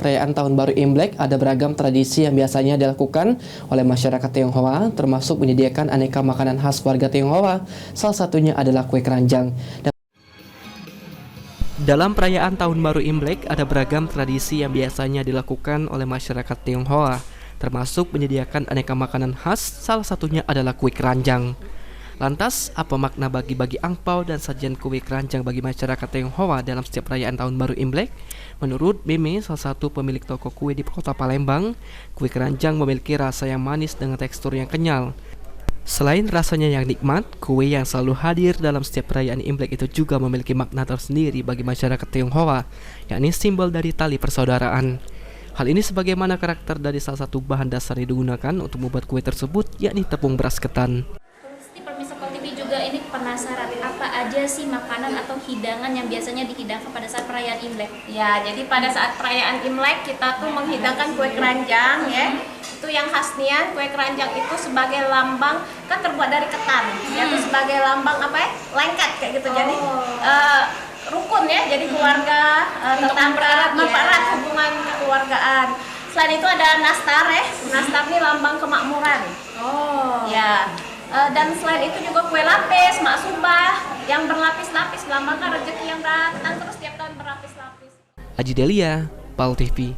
perayaan Tahun Baru Imlek ada beragam tradisi yang biasanya dilakukan oleh masyarakat Tionghoa, termasuk menyediakan aneka makanan khas warga Tionghoa. Salah satunya adalah kue keranjang. Dalam perayaan Tahun Baru Imlek ada beragam tradisi yang biasanya dilakukan oleh masyarakat Tionghoa, termasuk menyediakan aneka makanan khas, salah satunya adalah kue keranjang. Lantas, apa makna bagi-bagi angpau dan sajian kue keranjang bagi masyarakat Tionghoa dalam setiap perayaan Tahun Baru Imlek? Menurut Meme, salah satu pemilik toko kue di kota Palembang, kue keranjang memiliki rasa yang manis dengan tekstur yang kenyal. Selain rasanya yang nikmat, kue yang selalu hadir dalam setiap perayaan Imlek itu juga memiliki makna tersendiri bagi masyarakat Tionghoa, yakni simbol dari tali persaudaraan. Hal ini sebagaimana karakter dari salah satu bahan dasar yang digunakan untuk membuat kue tersebut, yakni tepung beras ketan. Juga ini penasaran apa aja sih makanan atau hidangan yang biasanya dihidangkan pada saat perayaan Imlek? Ya, jadi pada saat perayaan Imlek kita tuh menghidangkan kue keranjang ya. Itu yang khasnya kue keranjang itu sebagai lambang kan terbuat dari ketan. Itu sebagai lambang apa ya? Lengket kayak gitu. Jadi rukun ya. Jadi keluarga tetangga mempererat hubungan kekeluargaan. Selain itu ada nastar ya. Nastar ini lambang kemakmuran. Ya. Dan selain itu juga kue lapis, mak subah yang berlapis-lapis melambangkan rezeki yang datang terus tiap tahun berlapis-lapis. Aji Delia, PAL TV.